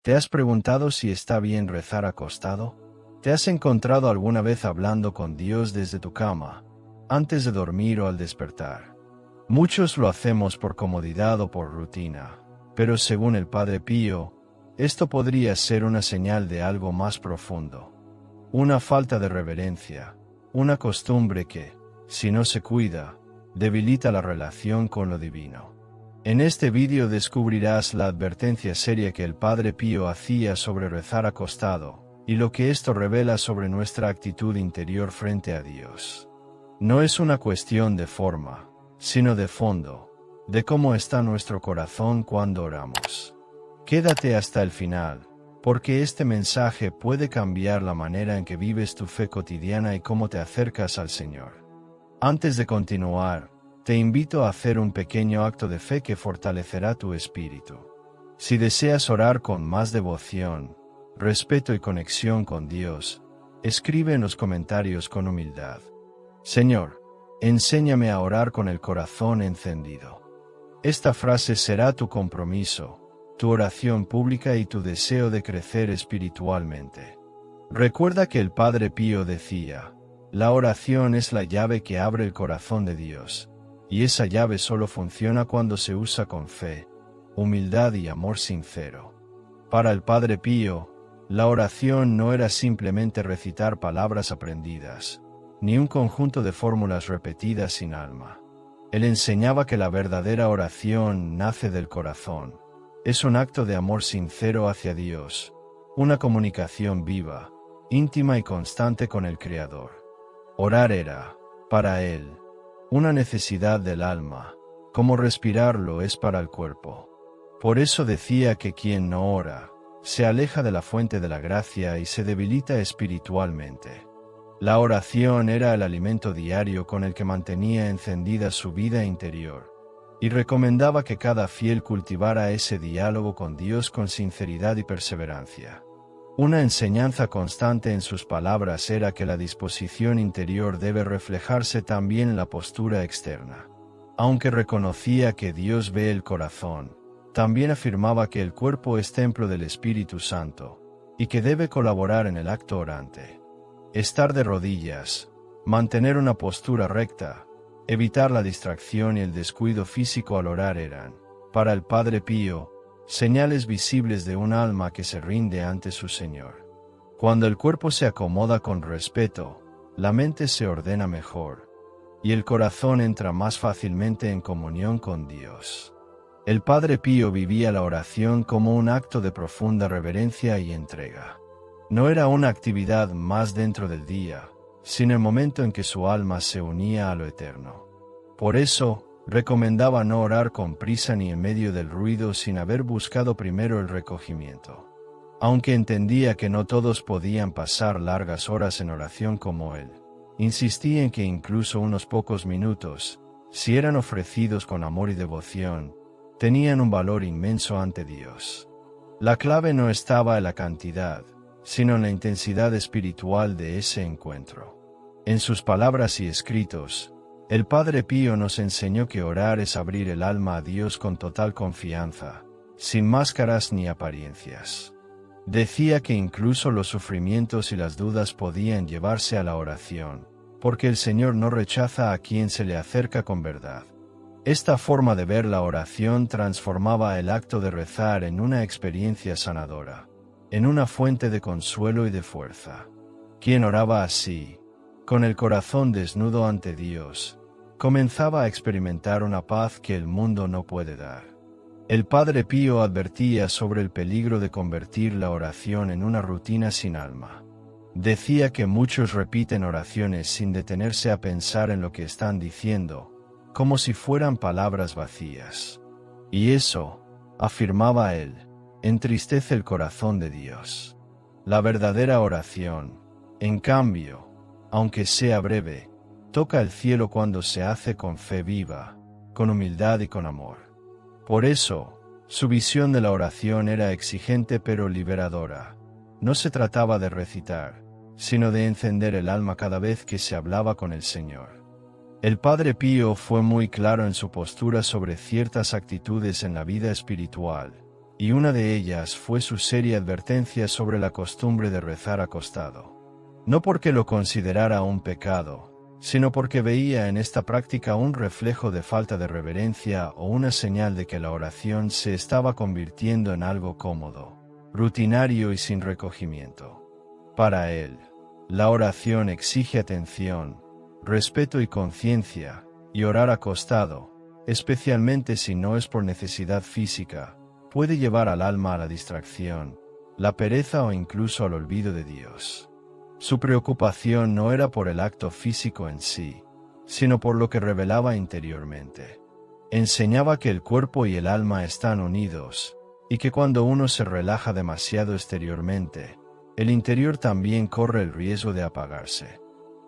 ¿Te has preguntado si está bien rezar acostado? ¿Te has encontrado alguna vez hablando con Dios desde tu cama, antes de dormir o al despertar? Muchos lo hacemos por comodidad o por rutina, pero según el Padre Pío, esto podría ser una señal de algo más profundo. Una falta de reverencia, una costumbre que, si no se cuida, debilita la relación con lo divino. En este vídeo descubrirás la advertencia seria que el Padre Pío hacía sobre rezar acostado, y lo que esto revela sobre nuestra actitud interior frente a Dios. No es una cuestión de forma, sino de fondo, de cómo está nuestro corazón cuando oramos. Quédate hasta el final, porque este mensaje puede cambiar la manera en que vives tu fe cotidiana y cómo te acercas al Señor. Antes de continuar, te invito a hacer un pequeño acto de fe que fortalecerá tu espíritu. Si deseas orar con más devoción, respeto y conexión con Dios, escribe en los comentarios con humildad: Señor, enséñame a orar con el corazón encendido. Esta frase será tu compromiso, tu oración pública y tu deseo de crecer espiritualmente. Recuerda que el Padre Pío decía: la oración es la llave que abre el corazón de Dios, y esa llave solo funciona cuando se usa con fe, humildad y amor sincero. Para el Padre Pío, la oración no era simplemente recitar palabras aprendidas, ni un conjunto de fórmulas repetidas sin alma. Él enseñaba que la verdadera oración nace del corazón. Es un acto de amor sincero hacia Dios, una comunicación viva, íntima y constante con el Creador. Orar era, para él, una necesidad del alma, como respirar lo es para el cuerpo. Por eso decía que quien no ora, se aleja de la fuente de la gracia y se debilita espiritualmente. La oración era el alimento diario con el que mantenía encendida su vida interior, y recomendaba que cada fiel cultivara ese diálogo con Dios con sinceridad y perseverancia. Una enseñanza constante en sus palabras era que la disposición interior debe reflejarse también en la postura externa. Aunque reconocía que Dios ve el corazón, también afirmaba que el cuerpo es templo del Espíritu Santo, y que debe colaborar en el acto orante. Estar de rodillas, mantener una postura recta, evitar la distracción y el descuido físico al orar eran, para el Padre Pío, señales visibles de un alma que se rinde ante su Señor. Cuando el cuerpo se acomoda con respeto, la mente se ordena mejor, y el corazón entra más fácilmente en comunión con Dios. El Padre Pío vivía la oración como un acto de profunda reverencia y entrega. No era una actividad más dentro del día, sino el momento en que su alma se unía a lo eterno. Por eso, recomendaba no orar con prisa ni en medio del ruido sin haber buscado primero el recogimiento. Aunque entendía que no todos podían pasar largas horas en oración como él, insistía en que incluso unos pocos minutos, si eran ofrecidos con amor y devoción, tenían un valor inmenso ante Dios. La clave no estaba en la cantidad, sino en la intensidad espiritual de ese encuentro. En sus palabras y escritos, el Padre Pío nos enseñó que orar es abrir el alma a Dios con total confianza, sin máscaras ni apariencias. Decía que incluso los sufrimientos y las dudas podían llevarse a la oración, porque el Señor no rechaza a quien se le acerca con verdad. Esta forma de ver la oración transformaba el acto de rezar en una experiencia sanadora, en una fuente de consuelo y de fuerza. Quien oraba así, con el corazón desnudo ante Dios, comenzaba a experimentar una paz que el mundo no puede dar. El Padre Pío advertía sobre el peligro de convertir la oración en una rutina sin alma. Decía que muchos repiten oraciones sin detenerse a pensar en lo que están diciendo, como si fueran palabras vacías. Y eso, afirmaba él, entristece el corazón de Dios. La verdadera oración, en cambio, aunque sea breve, toca el cielo cuando se hace con fe viva, con humildad y con amor. Por eso, su visión de la oración era exigente pero liberadora. No se trataba de recitar, sino de encender el alma cada vez que se hablaba con el Señor. El Padre Pío fue muy claro en su postura sobre ciertas actitudes en la vida espiritual, y una de ellas fue su seria advertencia sobre la costumbre de rezar acostado. No porque lo considerara un pecado, sino porque veía en esta práctica un reflejo de falta de reverencia o una señal de que la oración se estaba convirtiendo en algo cómodo, rutinario y sin recogimiento. Para él, la oración exige atención, respeto y conciencia, y orar acostado, especialmente si no es por necesidad física, puede llevar al alma a la distracción, la pereza o incluso al olvido de Dios. Su preocupación no era por el acto físico en sí, sino por lo que revelaba interiormente. Enseñaba que el cuerpo y el alma están unidos, y que cuando uno se relaja demasiado exteriormente, el interior también corre el riesgo de apagarse.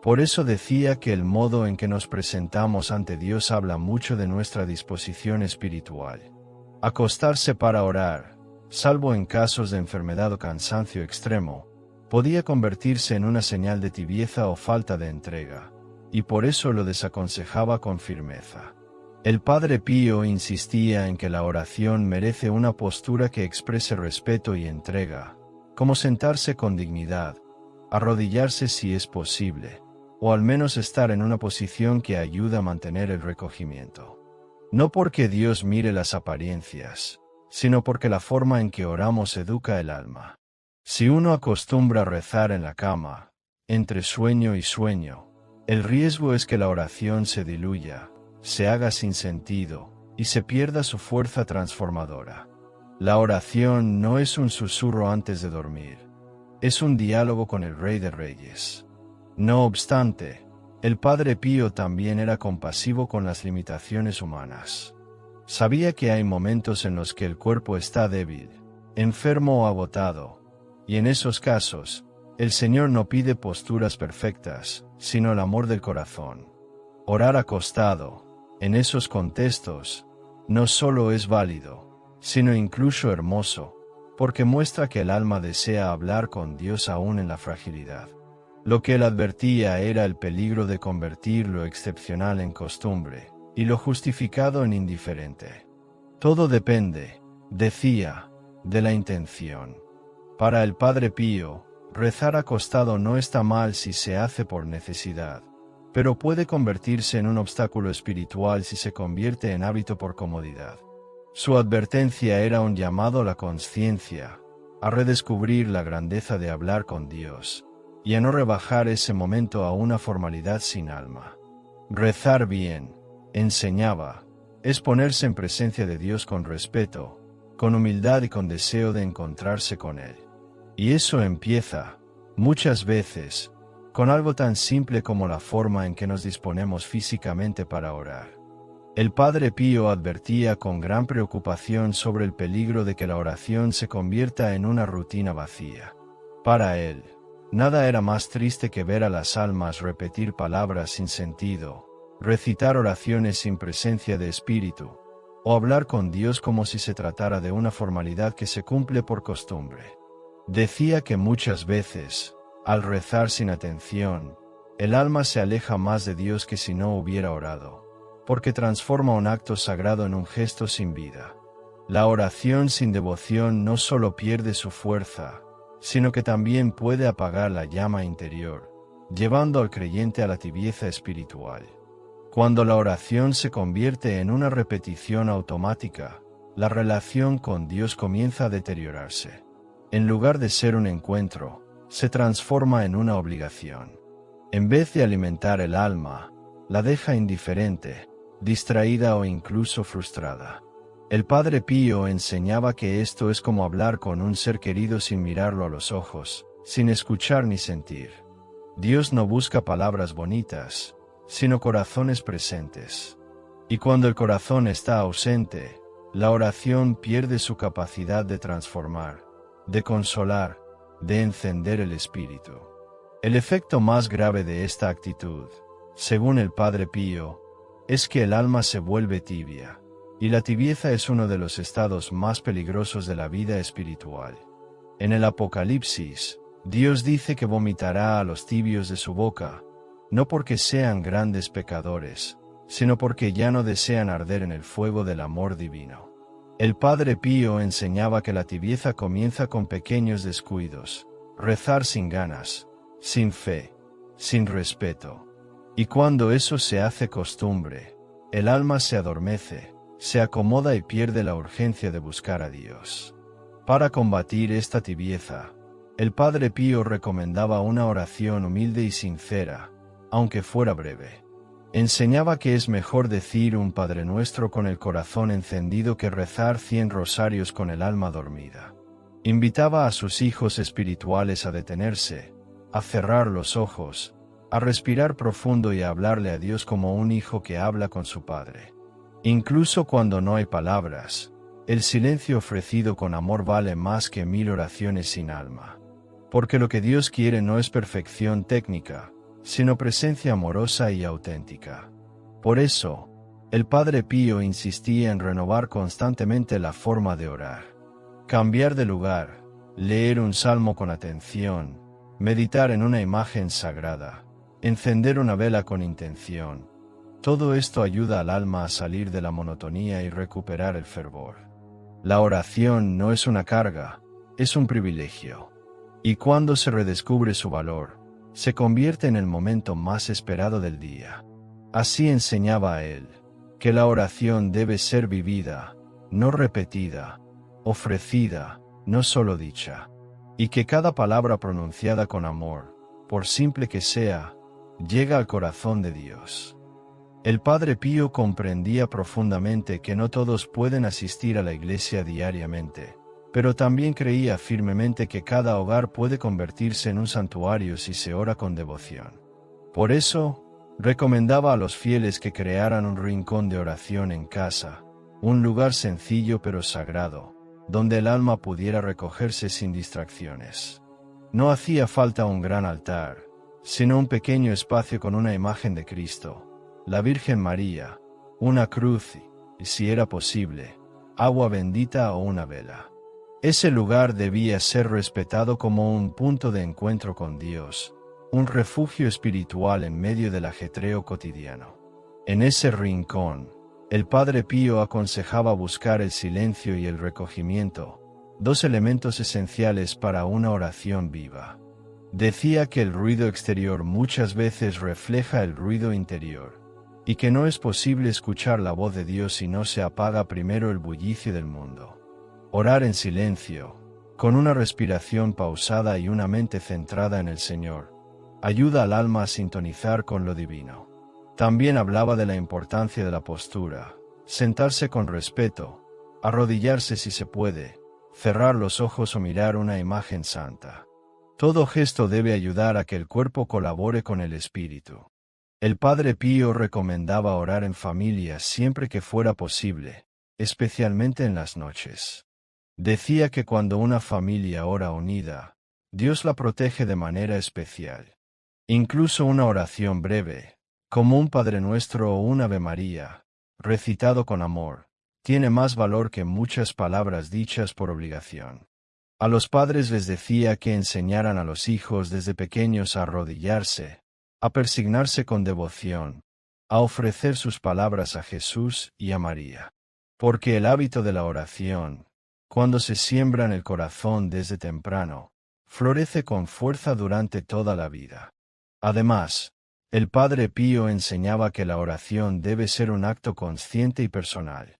Por eso decía que el modo en que nos presentamos ante Dios habla mucho de nuestra disposición espiritual. Acostarse para orar, salvo en casos de enfermedad o cansancio extremo, podía convertirse en una señal de tibieza o falta de entrega, y por eso lo desaconsejaba con firmeza. El Padre Pío insistía en que la oración merece una postura que exprese respeto y entrega, como sentarse con dignidad, arrodillarse si es posible, o al menos estar en una posición que ayuda a mantener el recogimiento. No porque Dios mire las apariencias, sino porque la forma en que oramos educa el alma. Si uno acostumbra a rezar en la cama, entre sueño y sueño, el riesgo es que la oración se diluya, se haga sin sentido, y se pierda su fuerza transformadora. La oración no es un susurro antes de dormir, es un diálogo con el Rey de Reyes. No obstante, el Padre Pío también era compasivo con las limitaciones humanas. Sabía que hay momentos en los que el cuerpo está débil, enfermo o agotado, y en esos casos, el Señor no pide posturas perfectas, sino el amor del corazón. Orar acostado, en esos contextos, no solo es válido, sino incluso hermoso, porque muestra que el alma desea hablar con Dios aún en la fragilidad. Lo que él advertía era el peligro de convertir lo excepcional en costumbre, y lo justificado en indiferente. Todo depende, decía, de la intención. Para el Padre Pío, rezar acostado no está mal si se hace por necesidad, pero puede convertirse en un obstáculo espiritual si se convierte en hábito por comodidad. Su advertencia era un llamado a la conciencia, a redescubrir la grandeza de hablar con Dios, y a no rebajar ese momento a una formalidad sin alma. Rezar bien, enseñaba, es ponerse en presencia de Dios con respeto, con humildad y con deseo de encontrarse con Él. Y eso empieza, muchas veces, con algo tan simple como la forma en que nos disponemos físicamente para orar. El Padre Pío advertía con gran preocupación sobre el peligro de que la oración se convierta en una rutina vacía. Para él, nada era más triste que ver a las almas repetir palabras sin sentido, recitar oraciones sin presencia de espíritu, o hablar con Dios como si se tratara de una formalidad que se cumple por costumbre. Decía que muchas veces, al rezar sin atención, el alma se aleja más de Dios que si no hubiera orado, porque transforma un acto sagrado en un gesto sin vida. La oración sin devoción no solo pierde su fuerza, sino que también puede apagar la llama interior, llevando al creyente a la tibieza espiritual. Cuando la oración se convierte en una repetición automática, la relación con Dios comienza a deteriorarse. En lugar de ser un encuentro, se transforma en una obligación. En vez de alimentar el alma, la deja indiferente, distraída o incluso frustrada. El Padre Pío enseñaba que esto es como hablar con un ser querido sin mirarlo a los ojos, sin escuchar ni sentir. Dios no busca palabras bonitas, sino corazones presentes. Y cuando el corazón está ausente, la oración pierde su capacidad de transformar, de consolar, de encender el espíritu. El efecto más grave de esta actitud, según el Padre Pío, es que el alma se vuelve tibia, y la tibieza es uno de los estados más peligrosos de la vida espiritual. En el Apocalipsis, Dios dice que vomitará a los tibios de su boca, no porque sean grandes pecadores, sino porque ya no desean arder en el fuego del amor divino. El Padre Pío enseñaba que la tibieza comienza con pequeños descuidos, rezar sin ganas, sin fe, sin respeto. Y cuando eso se hace costumbre, el alma se adormece, se acomoda y pierde la urgencia de buscar a Dios. Para combatir esta tibieza, el Padre Pío recomendaba una oración humilde y sincera, aunque fuera breve. Enseñaba que es mejor decir un Padre Nuestro con el corazón encendido que rezar 100 rosarios con el alma dormida. Invitaba a sus hijos espirituales a detenerse, a cerrar los ojos, a respirar profundo y a hablarle a Dios como un hijo que habla con su Padre. Incluso cuando no hay palabras, el silencio ofrecido con amor vale más que 1000 oraciones sin alma. Porque lo que Dios quiere no es perfección técnica, sino presencia amorosa y auténtica. Por eso, el Padre Pío insistía en renovar constantemente la forma de orar. Cambiar de lugar, leer un salmo con atención, meditar en una imagen sagrada, encender una vela con intención. Todo esto ayuda al alma a salir de la monotonía y recuperar el fervor. La oración no es una carga, es un privilegio. Y cuando se redescubre su valor, se convierte en el momento más esperado del día. Así enseñaba a él, que la oración debe ser vivida, no repetida, ofrecida, no solo dicha, y que cada palabra pronunciada con amor, por simple que sea, llega al corazón de Dios. El Padre Pío comprendía profundamente que no todos pueden asistir a la iglesia diariamente, pero también creía firmemente que cada hogar puede convertirse en un santuario si se ora con devoción. Por eso, recomendaba a los fieles que crearan un rincón de oración en casa, un lugar sencillo pero sagrado, donde el alma pudiera recogerse sin distracciones. No hacía falta un gran altar, sino un pequeño espacio con una imagen de Cristo, la Virgen María, una cruz y, si era posible, agua bendita o una vela. Ese lugar debía ser respetado como un punto de encuentro con Dios, un refugio espiritual en medio del ajetreo cotidiano. En ese rincón, el Padre Pío aconsejaba buscar el silencio y el recogimiento, dos elementos esenciales para una oración viva. Decía que el ruido exterior muchas veces refleja el ruido interior, y que no es posible escuchar la voz de Dios si no se apaga primero el bullicio del mundo. Orar en silencio, con una respiración pausada y una mente centrada en el Señor, ayuda al alma a sintonizar con lo divino. También hablaba de la importancia de la postura, sentarse con respeto, arrodillarse si se puede, cerrar los ojos o mirar una imagen santa. Todo gesto debe ayudar a que el cuerpo colabore con el espíritu. El Padre Pío recomendaba orar en familia siempre que fuera posible, especialmente en las noches. Decía que cuando una familia ora unida, Dios la protege de manera especial. Incluso una oración breve, como un Padre Nuestro o un Ave María, recitado con amor, tiene más valor que muchas palabras dichas por obligación. A los padres les decía que enseñaran a los hijos desde pequeños a arrodillarse, a persignarse con devoción, a ofrecer sus palabras a Jesús y a María. Porque el hábito de la oración, cuando se siembra en el corazón desde temprano, florece con fuerza durante toda la vida. Además, el Padre Pío enseñaba que la oración debe ser un acto consciente y personal.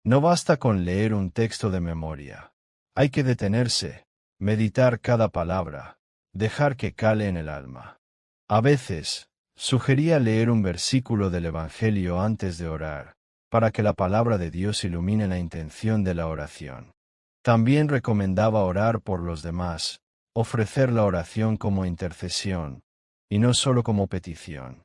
No basta con leer un texto de memoria. Hay que detenerse, meditar cada palabra, dejar que cale en el alma. A veces, sugería leer un versículo del Evangelio antes de orar, para que la palabra de Dios ilumine la intención de la oración. También recomendaba orar por los demás, ofrecer la oración como intercesión, y no solo como petición.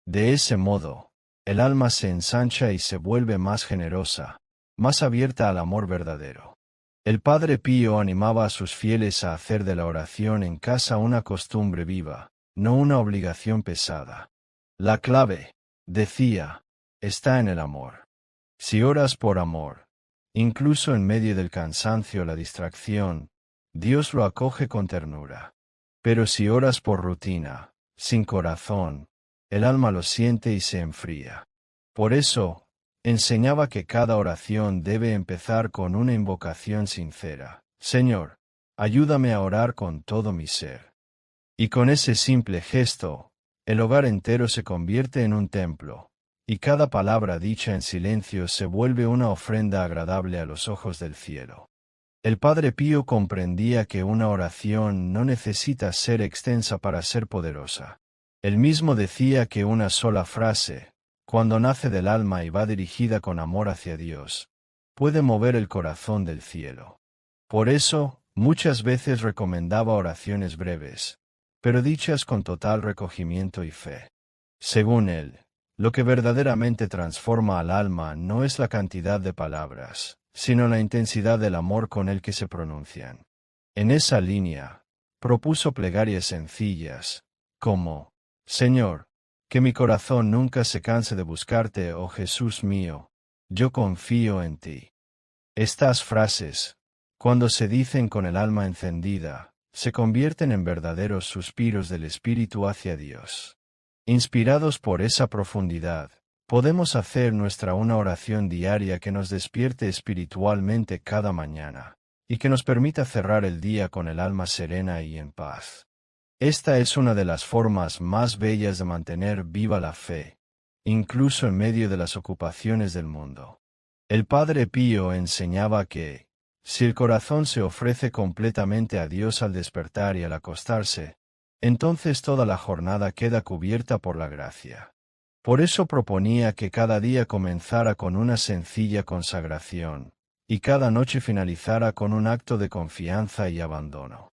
De ese modo, el alma se ensancha y se vuelve más generosa, más abierta al amor verdadero. El Padre Pío animaba a sus fieles a hacer de la oración en casa una costumbre viva, no una obligación pesada. La clave, decía, está en el amor. Si oras por amor, incluso en medio del cansancio o la distracción, Dios lo acoge con ternura. Pero si oras por rutina, sin corazón, el alma lo siente y se enfría. Por eso, Enseñaba que cada oración debe empezar con una invocación sincera. Señor, ayúdame a orar con todo mi ser. Y con ese simple gesto, el hogar entero se convierte en un templo, y cada palabra dicha en silencio se vuelve una ofrenda agradable a los ojos del cielo. El Padre Pío comprendía que una oración no necesita ser extensa para ser poderosa. Él mismo decía que una sola frase, cuando nace del alma y va dirigida con amor hacia Dios, puede mover el corazón del cielo. Por eso, muchas veces recomendaba oraciones breves, pero dichas con total recogimiento y fe. Según él, lo que verdaderamente transforma al alma no es la cantidad de palabras, sino la intensidad del amor con el que se pronuncian. En esa línea, propuso plegarias sencillas, como, Señor, que mi corazón nunca se canse de buscarte, oh Jesús mío, yo confío en ti. Estas frases, cuando se dicen con el alma encendida, se convierten en verdaderos suspiros del espíritu hacia Dios. Inspirados por esa profundidad, podemos hacer nuestra una oración diaria que nos despierte espiritualmente cada mañana, y que nos permita cerrar el día con el alma serena y en paz. Esta es una de las formas más bellas de mantener viva la fe, incluso en medio de las ocupaciones del mundo. El Padre Pío enseñaba que, si el corazón se ofrece completamente a Dios al despertar y al acostarse, entonces toda la jornada queda cubierta por la gracia. Por eso proponía que cada día comenzara con una sencilla consagración, y cada noche finalizara con un acto de confianza y abandono.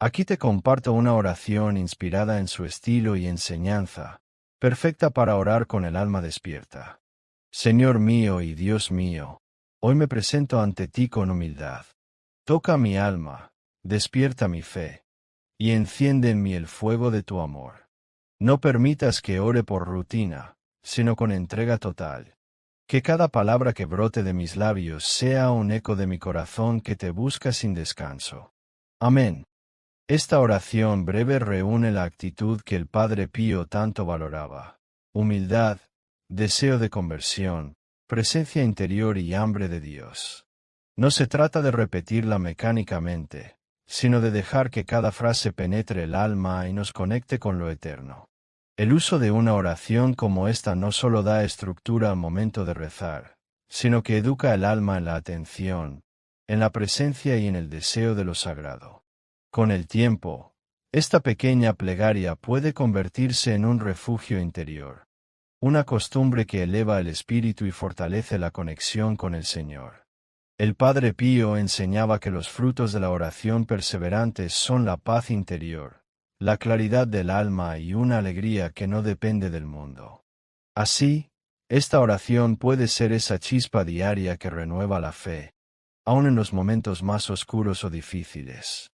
Aquí te comparto una oración inspirada en su estilo y enseñanza, perfecta para orar con el alma despierta. Señor mío y Dios mío, hoy me presento ante ti con humildad. Toca mi alma, despierta mi fe, y enciende en mí el fuego de tu amor. No permitas que ore por rutina, sino con entrega total. Que cada palabra que brote de mis labios sea un eco de mi corazón que te busca sin descanso. Amén. Esta oración breve reúne la actitud que el Padre Pío tanto valoraba: humildad, deseo de conversión, presencia interior y hambre de Dios. No se trata de repetirla mecánicamente, sino de dejar que cada frase penetre el alma y nos conecte con lo eterno. El uso de una oración como esta no solo da estructura al momento de rezar, sino que educa el alma en la atención, en la presencia y en el deseo de lo sagrado. Con el tiempo, esta pequeña plegaria puede convertirse en un refugio interior, una costumbre que eleva el espíritu y fortalece la conexión con el Señor. El Padre Pío enseñaba que los frutos de la oración perseverante son la paz interior, la claridad del alma y una alegría que no depende del mundo. Así, esta oración puede ser esa chispa diaria que renueva la fe, aun en los momentos más oscuros o difíciles.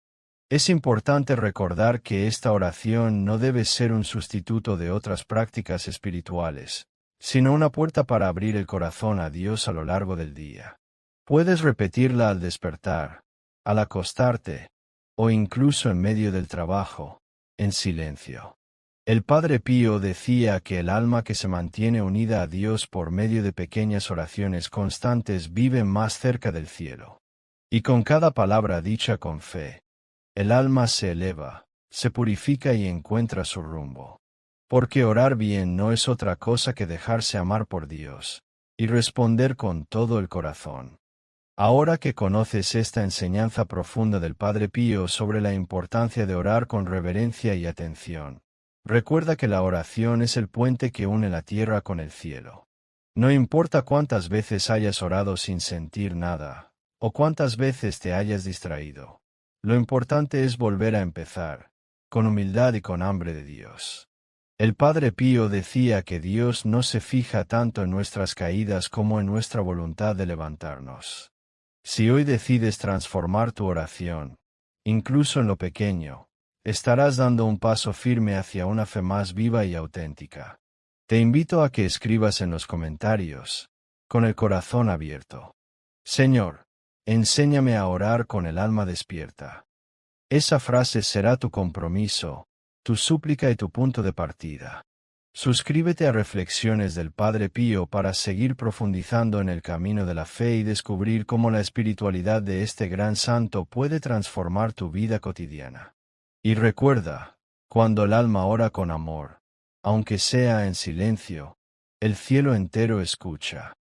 Es importante recordar que esta oración no debe ser un sustituto de otras prácticas espirituales, sino una puerta para abrir el corazón a Dios a lo largo del día. Puedes repetirla al despertar, al acostarte, o incluso en medio del trabajo, en silencio. El Padre Pío decía que el alma que se mantiene unida a Dios por medio de pequeñas oraciones constantes vive más cerca del cielo. Y con cada palabra dicha con fe, el alma se eleva, se purifica y encuentra su rumbo. Porque orar bien no es otra cosa que dejarse amar por Dios, y responder con todo el corazón. Ahora que conoces esta enseñanza profunda del Padre Pío sobre la importancia de orar con reverencia y atención, recuerda que la oración es el puente que une la tierra con el cielo. No importa cuántas veces hayas orado sin sentir nada, o cuántas veces te hayas distraído. Lo importante es volver a empezar, con humildad y con hambre de Dios. El Padre Pío decía que Dios no se fija tanto en nuestras caídas como en nuestra voluntad de levantarnos. Si hoy decides transformar tu oración, incluso en lo pequeño, estarás dando un paso firme hacia una fe más viva y auténtica. Te invito a que escribas en los comentarios, con el corazón abierto: Señor, enséñame a orar con el alma despierta. Esa frase será tu compromiso, tu súplica y tu punto de partida. Suscríbete a Reflexiones del Padre Pío para seguir profundizando en el camino de la fe y descubrir cómo la espiritualidad de este gran santo puede transformar tu vida cotidiana. Y recuerda, cuando el alma ora con amor, aunque sea en silencio, el cielo entero escucha.